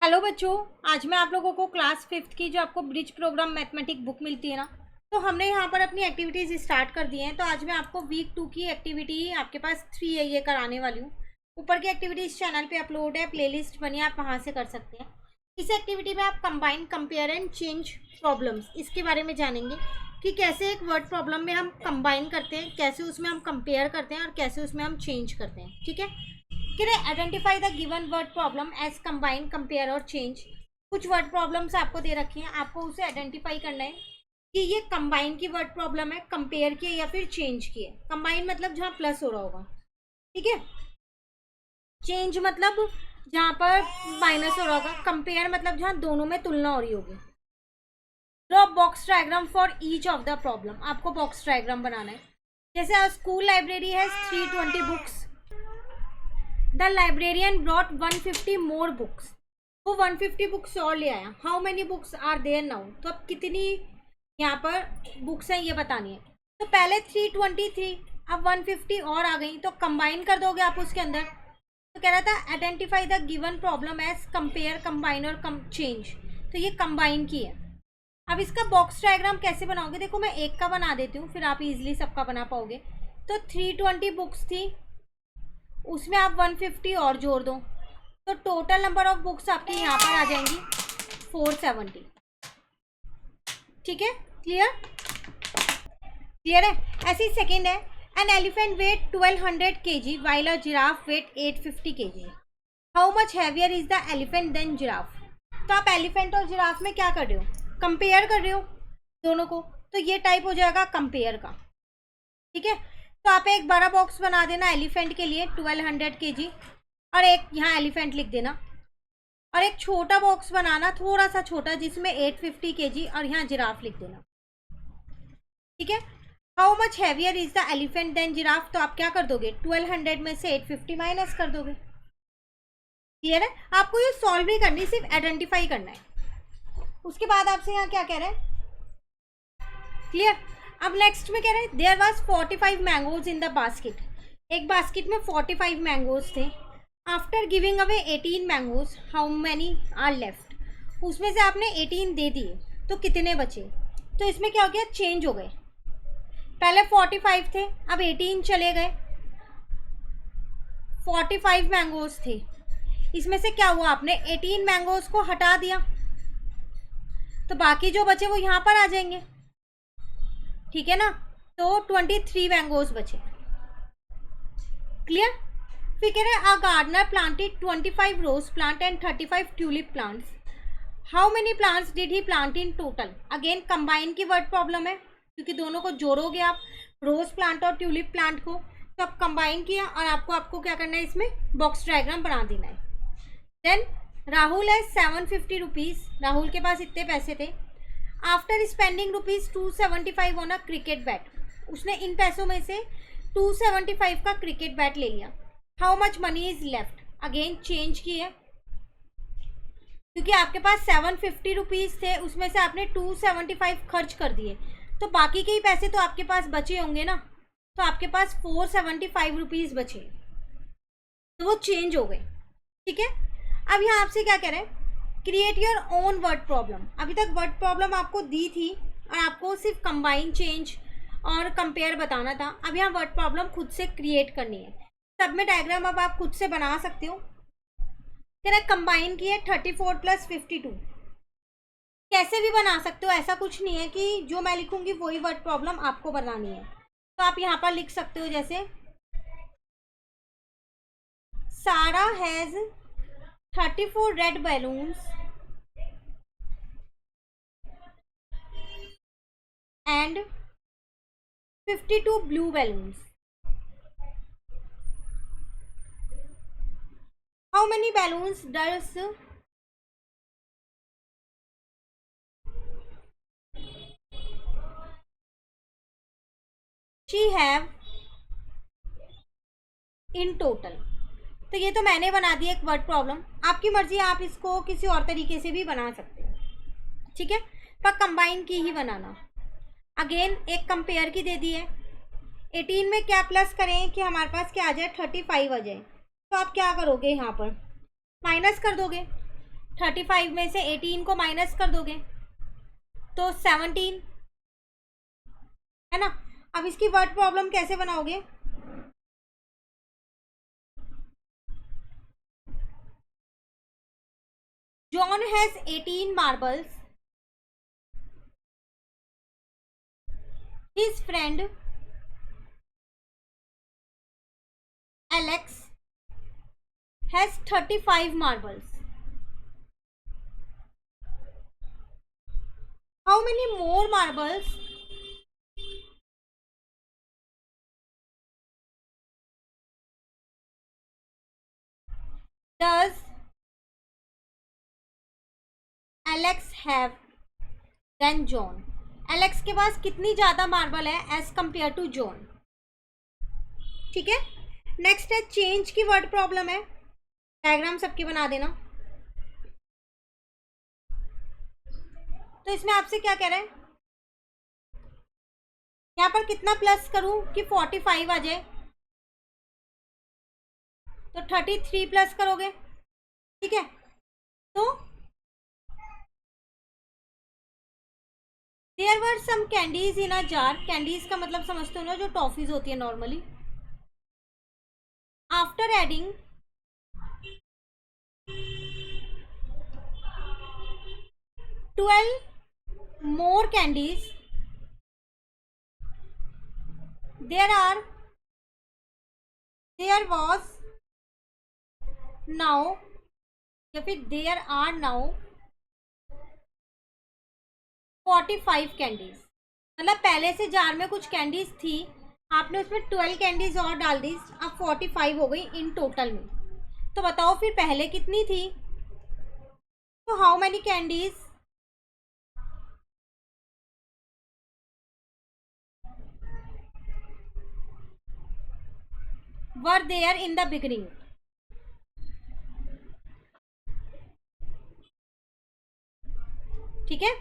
Hello बच्चों, आज मैं आप लोगों को क्लास 5th की जो आपको ब्रिज प्रोग्राम मैथमेटिक बुक मिलती है ना, तो हमने यहाँ पर अपनी एक्टिविटीज़ स्टार्ट कर दी हैं। तो आज मैं आपको वीक 2 की एक्टिविटी आपके पास 3 है ये कराने वाली हूँ। ऊपर की एक्टिविटीज़ चैनल पे अपलोड है, प्लेलिस्ट बनी है, आप वहाँ से कर सकते हैं। इस एक्टिविटी में आप combine, compare and change problems इसके बारे में जानेंगे कि कैसे एक वर्ड प्रॉब्लम में हम कंबाइन करते हैं, कैसे उसमें हम कंपेयर करते हैं और कैसे उसमें हम चेंज करते हैं। ठीक है, identify the given word problem as combine, compare और चेंज। कुछ वर्ड प्रॉब्लम्स आपको दे रखी हैं, आपको उसे आइडेंटिफाई करना है कि ये कंबाइन की वर्ड प्रॉब्लम है, कंपेयर की है या फिर चेंज की है। कंबाइन मतलब जहाँ प्लस हो रहा होगा, ठीक है। चेंज मतलब जहाँ पर माइनस हो रहा होगा। कंपेयर मतलब जहाँ दोनों में तुलना हो रही होगी। Draw box diagram for each of the problem. आपको बॉक्स डायग्राम बनाना है। जैसे स्कूल लाइब्रेरी है 320 books, the librarian brought 150 more books. वो 150 बुक्स और ले आया। How many books are there now. तो अब कितनी यहाँ पर बुक्स हैं ये बतानी है। तो पहले 323, अब 150 और आ गई, तो कंबाइन कर दोगे आप उसके अंदर। तो कह रहा था identify the given problem as compare, combine और चेंज। तो ये कंबाइन की है। अब इसका बॉक्स डायग्राम कैसे बनाओगे, देखो मैं एक का बना देती हूँ, फिर आप इजिली सबका बना पाओगे। तो 320 बुक्स थी, उसमें आप 150 और जोड़ दो, तो टोटल नंबर ऑफ बुक्स आपकी यहाँ पर आ जाएंगी 470। ठीक है, क्लियर क्लियर है। ऐसी सेकेंड है, an elephant weight 1200 kg while a giraffe weight 850 kg। How much heavier is the elephant than giraffe. तो आप एलिफेंट और जिराफ में क्या कर रहे हो, कंपेयर कर रहे हो दोनों को, तो ये टाइप हो जाएगा कंपेयर का। ठीक है, तो आप एक बड़ा बॉक्स बना देना एलिफेंट के लिए 1200 kg, और एक यहाँ एलिफेंट लिख देना, और एक छोटा बॉक्स बनाना थोड़ा सा छोटा जिसमें 850 kg और यहाँ जिराफ लिख देना। ठीक है, how much heavier is the elephant than giraffe. तो आप क्या कर दोगे, 1200 में से 850 माइनस कर दोगे। क्लियर है, आपको ये सॉल्व नहीं करनी, सिर्फ आइडेंटिफाई करना है। उसके बाद आपसे यहाँ क्या कह रहा है, क्लियर। अब नेक्स्ट में कह रहे हैं there was 45 mangoes in the basket. एक बास्केट में 45 मैंगोज थे। After giving away 18 mangoes how many are left. उसमें से आपने 18 दे दिए, तो कितने बचे। तो इसमें क्या हो गया, चेंज हो गए। पहले 45 थे, अब 18 चले गए। 45 मैंगोज थे, इसमें से क्या हुआ, आपने 18 मैंगोज को हटा दिया, तो बाकी जो बचे वो यहाँ पर आ जाएंगे। ठीक है ना, तो 23 मैंगोज बचे। क्लियर। फिर कह रहे हैं a gardener planted 25 rose plant and 35 tulip plants. How many plants did he plant in total. Again combine की वर्ड प्रॉब्लम है, क्योंकि दोनों को जोड़ोगे आप, रोज प्लांट और ट्यूलिप प्लांट को, तो अब कंबाइन किया और आपको क्या करना है, इसमें बॉक्स डायग्राम बना देना है। देन राहुल है 750 रुपीज, राहुल के पास इतने पैसे थे। After spending rupees 275 on a cricket bat, उसने इन पैसों में से 275 का क्रिकेट बैट ले लिया। How much money is left. Again change की है, क्योंकि आपके पास 750 रुपीज थे, उसमें से आपने 275 खर्च कर दिए, तो बाकी के ही पैसे तो आपके पास बचे होंगे ना, तो आपके पास 475 रुपीज बचे, तो वो चेंज हो गए। ठीक है, अब यहाँ आपसे क्या कह रहे हैं, create your own word problem. अभी तक वर्ड प्रॉब्लम आपको दी थी और आपको सिर्फ कंबाइन, चेंज और कंपेयर बताना था। अब यहाँ वर्ड प्रॉब्लम खुद से क्रिएट करनी है। सब में डायग्राम अब आप खुद से बना सकते हो। कह रहा है कंबाइन की है 34 + 52। कैसे भी बना सकते हो, ऐसा कुछ नहीं है कि जो मैं लिखूंगी वही वर्ड प्रॉब्लम आपको बनानी है। तो आप यहाँ पर लिख सकते हो, जैसे सारा has 34 red balloons and 52 blue balloons. How many balloons does she have in total? तो ये तो मैंने बना दिया एक वर्ड प्रॉब्लम, आपकी मर्जी, आप इसको किसी और तरीके से भी बना सकते हो। ठीक है, पर कंबाइन की ही बनाना। अगेन एक कंपेयर की दे दी है। 18 में क्या प्लस करें कि हमारे पास क्या आ जाए, 35 आ जाए, तो आप क्या करोगे, यहाँ पर माइनस कर दोगे। 35 में से 18 को माइनस कर दोगे तो 17, है ना। अब इसकी वर्ड प्रॉब्लम कैसे बनाओगे? John has 18 marbles, his friend Alex has 35 marbles. How many more marbles does Alex have than John? Alex के पास कितनी ज्यादा मार्बल है एज कंपेयर टू जॉन? ठीक है। नेक्स्ट है चेंज की वर्ड प्रॉब्लम है, डायग्राम सबकी बना देना। तो इसमें आपसे क्या कह रहा है, यहाँ पर कितना प्लस करूं कि 45 आ जाए? तो 33 प्लस करोगे, ठीक है। तो there were some candies in a jar, candies का मतलब समझते हो ना, जो टॉफीज होती है normally. After adding 12 more candies, there was now, या फिर there are now 45 कैंडीज। मतलब पहले से जार में कुछ कैंडीज थी, आपने उसमें 12 कैंडीज और डाल दी, अब 45 हो गई इन टोटल में। तो बताओ फिर पहले कितनी थी? तो how many candies were there in the beginning? ठीक है,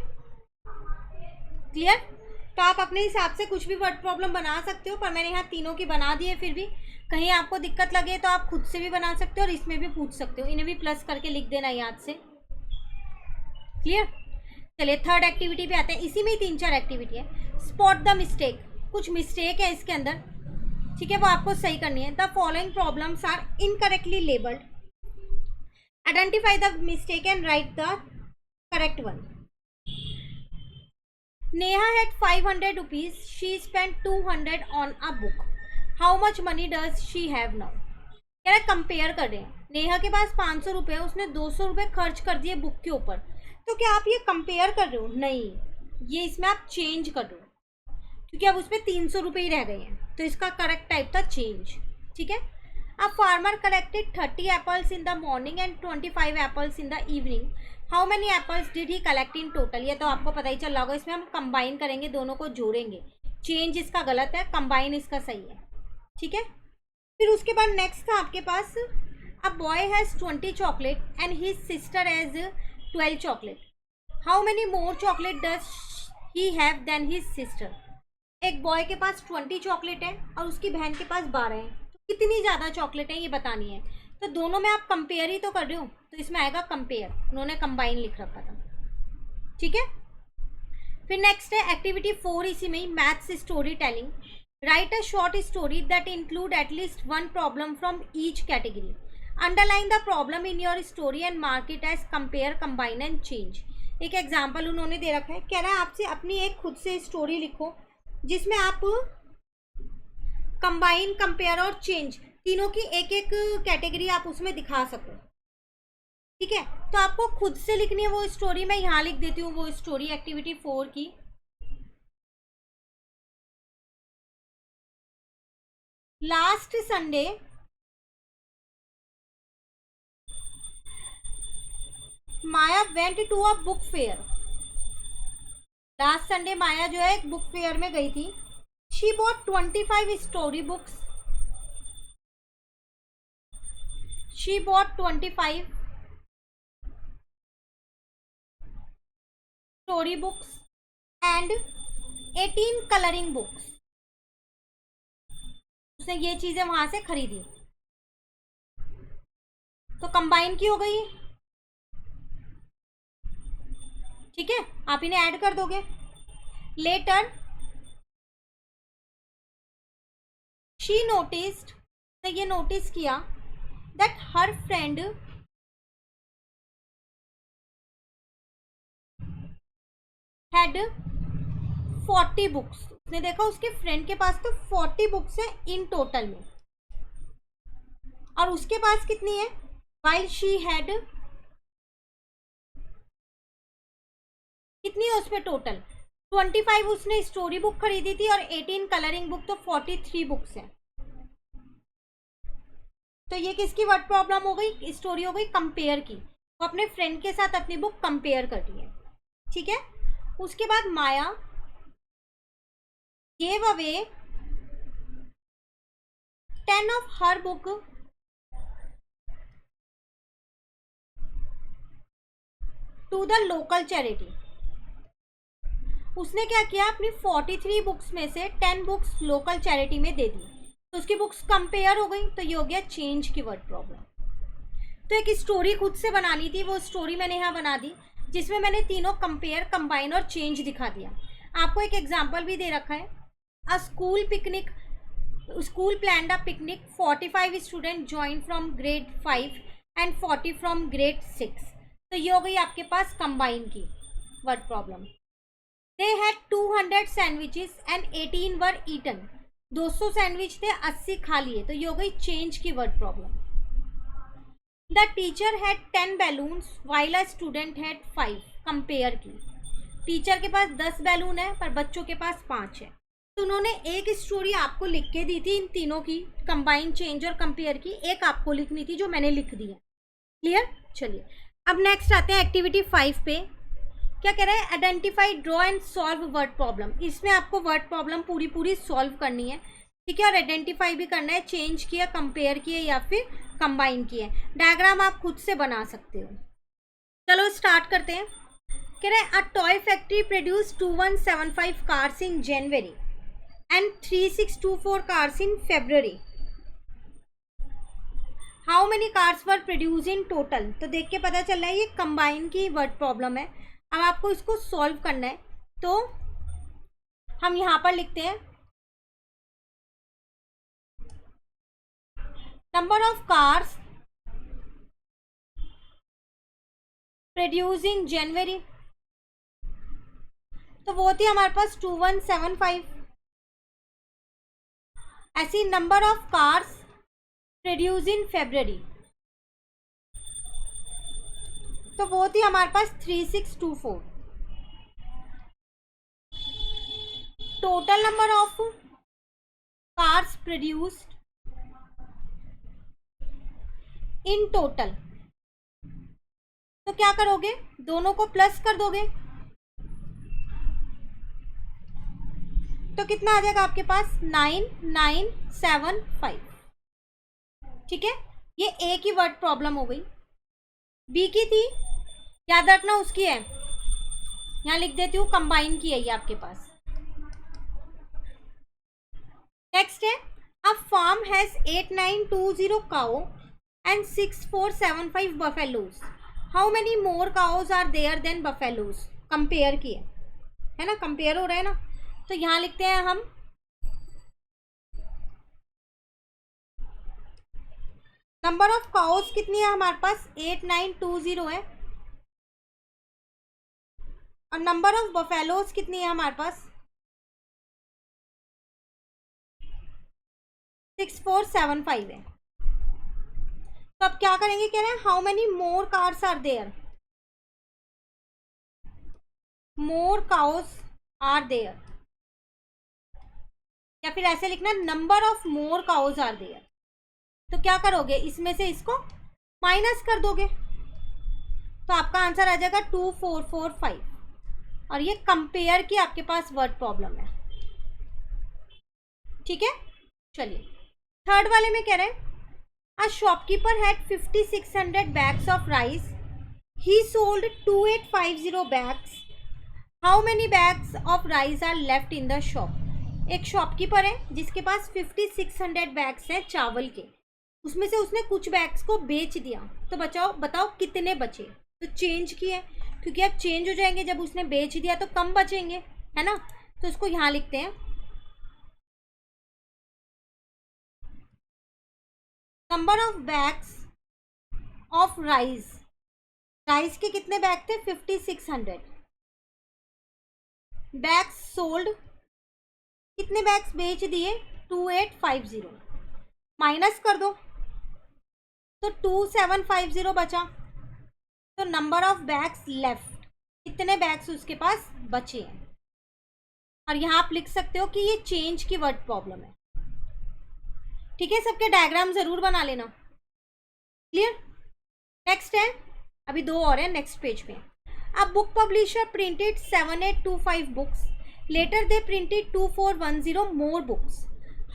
क्लियर। तो आप अपने हिसाब से कुछ भी वर्ड प्रॉब्लम बना सकते हो, पर मैंने यहाँ तीनों की बना दी है। फिर भी कहीं आपको दिक्कत लगे तो आप खुद से भी बना सकते हो और इसमें भी पूछ सकते हो। इन्हें भी प्लस करके लिख देना याद से, क्लियर। चलिए थर्ड एक्टिविटी पे आते हैं। इसी में ही 3-4 एक्टिविटी है। स्पॉट द मिस्टेक, कुछ मिस्टेक है इसके अंदर, ठीक है, वो आपको सही करनी है। The following problems are incorrectly labelled, identify the mistake and write the correct one. Neha had 500 rupees. She spent 200 on a book. How much money does she have now? कह रहा कंपेयर कर रहे हैं। नेहा के पास 500 रुपये, उसने 200 रुपये खर्च कर दिए बुक के ऊपर। तो क्या आप ये कंपेयर कर रहे हो? नहीं, ये इसमें आप चेंज कर रहे हो, क्योंकि अब उसमें 300 रुपये ही रह गए हैं। तो इसका करेक्ट टाइप था चेंज, ठीक है। अब farmer collected 30 apples in the morning and 25 apples in the evening. How many apples did he collect in total? ये तो आपको पता ही चल रहा होगा, इसमें हम कंबाइन करेंगे, दोनों को जोड़ेंगे। चेंज इसका गलत है, कंबाइन इसका सही है, ठीक है। फिर उसके बाद नेक्स्ट था आपके पास, a boy has 20 chocolate and his sister has 12 chocolate. How many more chocolate does he have than his sister? एक बॉय के पास 20 चॉकलेट है और उसकी बहन के पास 12 है। तो कितनी ज़्यादा चॉकलेट है ये बतानी है। तो दोनों में आप कंपेयर ही तो कर रहे हो, तो इसमें आएगा कंपेयर, उन्होंने कंबाइन लिख रखा था, ठीक है। फिर नेक्स्ट है एक्टिविटी 4, इसी में ही maths story telling. Write a short story that include at least one problem from each category. Underline the problem in your story and mark it as compare, combine and change. एक example उन्होंने दे रखा है, कह रहा है आपसे अपनी एक खुद से स्टोरी लिखो जिसमें आप कंबाइन, कंपेयर और चेंज तीनों की एक एक कैटेगरी आप उसमें दिखा सको, ठीक है। तो आपको खुद से लिखनी है वो स्टोरी। मैं यहाँ लिख देती हूँ वो स्टोरी एक्टिविटी 4 की। Last Sunday Maya went to a book fair. Last Sunday Maya जो है एक बुक फेयर में गई थी। She bought 25 story books. She bought 25 story books and 18 colouring books. उसने ये चीजें वहां से खरीदी, तो कंबाइन की हो गई। ठीक है, आप इन्हें ऐड कर दोगे। लेटर शी नोटिस्ड, तो ये नोटिस किया that her friend had 40 books. उसने देखा उसके फ्रेंड के पास तो 40 बुक्स है इन टोटल में, और उसके पास कितनी है, वाइल शी हैड, कितनी है उसमें टोटल 25 उसने स्टोरी बुक खरीदी थी और 18 कलरिंग बुक, तो 43 बुक्स है। तो ये किसकी वर्ड प्रॉब्लम हो गई, स्टोरी हो गई कंपेयर की, वो अपने फ्रेंड के साथ अपनी बुक कंपेयर कर रही है। ठीक है, उसके बाद माया gave away 10 of her book to the local charity। उसने क्या किया, अपनी 43 बुक्स में से 10 बुक्स लोकल चैरिटी में दे दी, तो उसकी बुक्स कंपेयर हो गई, तो ये हो गया चेंज की वर्ड प्रॉब्लम। तो एक स्टोरी खुद से बनानी थी, वो स्टोरी मैंने यहाँ बना दी, जिसमें मैंने तीनों कंपेयर, कंबाइन और चेंज दिखा दिया। आपको एक एग्जाम्पल भी दे रखा है, a school picnic, school planned a picnic, 45 student join from grade 5 and 40 from grade 6। तो ये हो गई आपके पास कंबाइन की word problem. They had 200 sandwiches and 18 were eaten. 200 sandwich थे, 80 खा लिए, तो ये हो गई चेंज की word problem. The teacher had 10 balloons while a student had 5। Compare की, टीचर के पास 10 बैलून है पर बच्चों के पास 5 है। तो उन्होंने एक स्टोरी आपको लिख के दी थी इन तीनों की, कंबाइन, चेंज और कंपेयर की, एक आपको लिखनी थी जो मैंने लिख दी है। क्लियर? चलिए अब नेक्स्ट आते हैं एक्टिविटी 5 पे। क्या कह रहा है, identify, draw and solve word problem. इसमें आपको वर्ड प्रॉब्लम पूरी पूरी सॉल्व करनी है। ठीक है, और आइडेंटिफाई भी करना है, चेंज किया, कंपेयर किया या फिर कंबाइन किया। डायग्राम आप खुद से बना सकते हो। चलो स्टार्ट करते हैं। कह रहे हैं a toy factory produce 2175 cars in January and 3624 cars in February. How many cars were produce in total. तो देख के पता चल रहा है ये कंबाइन की वर्ड प्रॉब्लम है। अब आपको इसको सॉल्व करना है, तो हम यहां पर लिखते हैं number of cars produce in January, तो वो थी हमारे पास 2175। ऐसी number of cars produce in February, तो वो थी हमारे पास 3624। Total number of cars produced in total, तो क्या करोगे, दोनों को प्लस कर दोगे, तो कितना आ जाएगा आपके पास 9975। ठीक है, ये ए की वर्ड प्रॉब्लम हो गई। बी की थी, याद रखना उसकी है, यहां लिख देती हूँ, कंबाइन की है ये आपके पास। नेक्स्ट है a farm has 8920 cow and 6475 buffaloes. How many more cows are there than buffaloes. Compare की है ना, कंपेयर हो रहा है ना, तो यहां लिखते हैं हम नंबर ऑफ काउज कितनी है हमारे पास 8920 है, और नंबर ऑफ बफेलोज कितनी है हमारे पास 6475 है। तो अब क्या करेंगे, कह रहे हैं how many more cars are there, more cows are there, या फिर ऐसे लिखना number of more cows are there. तो क्या करोगे, इसमें से इसको माइनस कर दोगे, तो आपका आंसर आ जाएगा 2445। और ये कंपेयर की आपके पास वर्ड प्रॉब्लम है। ठीक है, चलिए थर्ड वाले में कह रहे हैं a shopkeeper had 5600 bags of rice, he sold 2850 bags. How many bags of rice are left in the shop. एक शॉपकीपर है जिसके पास 5600 बैग्स हैं चावल के, उसमें से उसने कुछ बैग्स को बेच दिया, तो बताओ कितने बचे। तो चेंज की है, क्योंकि अब चेंज हो जाएंगे, जब उसने बेच दिया तो कम बचेंगे, है ना। तो इसको यहाँ लिखते हैं, number of bags of rice, rice के कितने बैग थे 5600, बैग्स सोल्ड, कितने बैग्स बेच दिए 2850, माइनस कर दो तो 2750 बचा। तो नंबर ऑफ बैग्स लेफ्ट, कितने बैग्स उसके पास बचे हैं। और यहाँ आप लिख सकते हो कि ये चेंज की वर्ड प्रॉब्लम है। ठीक है, सबके डायग्राम जरूर बना लेना। क्लियर। नेक्स्ट है, अभी दो और है नेक्स्ट पेज पे। अब बुक पब्लिशर प्रिंटेड 7825 बुक्स, later they printed 2410 more books,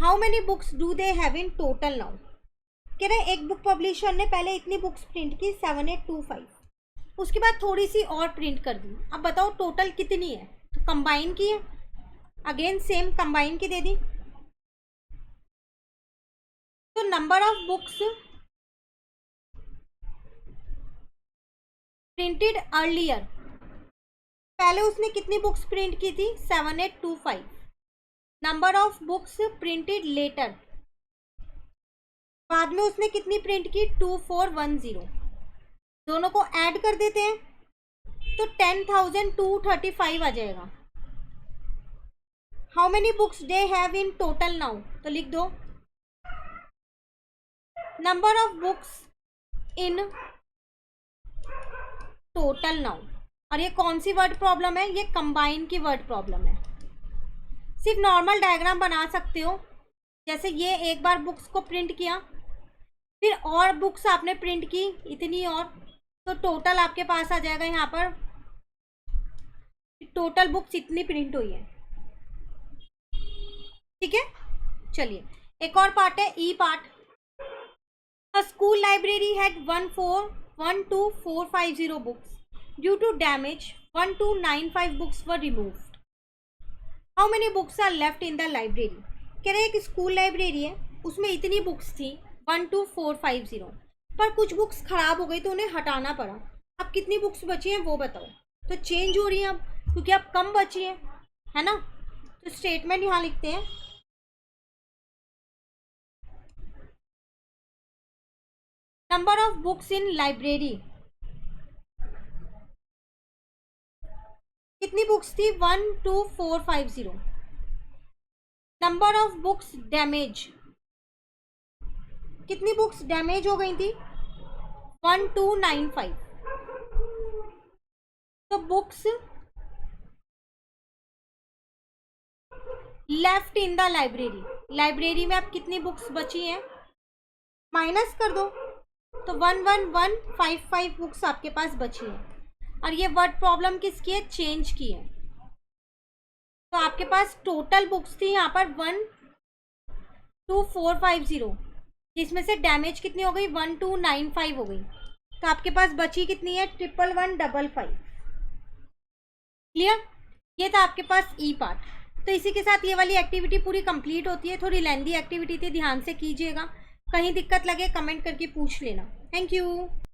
how many books do they have in total now. कह रहे एक बुक पब्लिशर ने पहले इतनी बुक्स प्रिंट की 7825, उसके बाद थोड़ी सी और प्रिंट कर दी, अब बताओ टोटल कितनी है। तो कंबाइन की है, अगेन सेम कंबाइन की दे दी। तो number of books printed earlier, पहले उसने कितनी बुक्स प्रिंट की थी 7825, number of books printed later, बाद में उसने कितनी प्रिंट की 2410, दोनों को ऐड कर देते हैं तो 10,235 आ जाएगा। How many books they have in total now, तो लिख दो number of books in total now. और ये कौन सी वर्ड प्रॉब्लम है, ये कंबाइन की वर्ड प्रॉब्लम है। सिर्फ नॉर्मल डायग्राम बना सकते हो, जैसे ये एक बार बुक्स को प्रिंट किया, फिर और बुक्स आपने प्रिंट की इतनी और, तो टोटल आपके पास आ जाएगा यहाँ पर टोटल बुक्स इतनी प्रिंट हुई है। ठीक है, चलिए एक और पार्ट है, E part. A school library had 12450 books, due to damage 1295 books were removed, how many books are left in the library. कह रहे एक स्कूल लाइब्रेरी है, उसमें इतनी बुक्स थी 12450, पर कुछ बुक्स खराब हो गई तो उन्हें हटाना पड़ा, अब कितनी बुक्स बची हैं वो बताओ। तो चेंज हो रही है अब, क्योंकि अब कम बची है ना। तो स्टेटमेंट यहाँ लिखते हैं, number of books in library, कितनी बुक्स थी 12450, नंबर ऑफ बुक्स डैमेज, कितनी बुक्स डैमेज हो गई थी 1295, तो books left in the library, library में अब कितनी बुक्स बची हैं, माइनस कर दो तो 11155 बुक्स आपके पास बची हैं। और ये वर्ड प्रॉब्लम किसकी है, चेंज की है। तो आपके पास टोटल बुक्स थी यहाँ पर 12450, जिसमें से डैमेज कितनी हो गई 1295 हो गई, तो आपके पास बची कितनी है 111555। क्लियर। ये था आपके पास ई पार्ट। तो इसी के साथ ये वाली एक्टिविटी पूरी कंप्लीट होती है। थोड़ी लेंदी एक्टिविटी थी, ध्यान से कीजिएगा। कहीं दिक्कत लगे कमेंट करके पूछ लेना। Thank you.